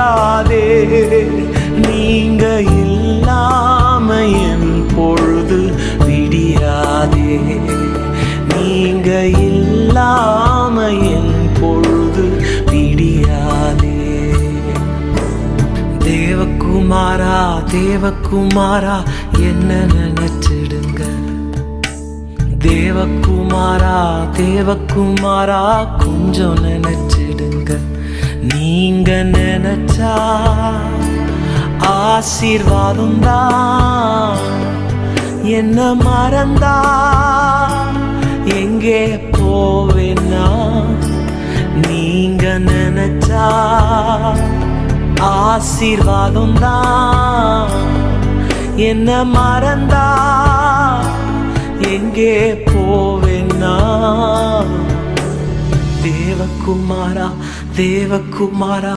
விடியாதே. நீங்க இல்லாம என் பொழுது விடியாதே. நீங்க இல்லாம என் பொழுது விடியாதே. தேவகுமாரா தேவகுமாரா என்ன நினைச்சிடுங்க. தேவகுமாரா தேவகுமாரா கொஞ்சம் நினைச்சிடுங்க. நீங்க நினைச்சா ஆசீர்வாதம் தான். என்ன மறந்தா எங்கே போவேன்னா. நீங்க நினைச்சா ஆசீர்வாதம் தான். என்ன மறந்தா எங்கே போவேன்னா. தேவகுமாரா தேவகுமாரா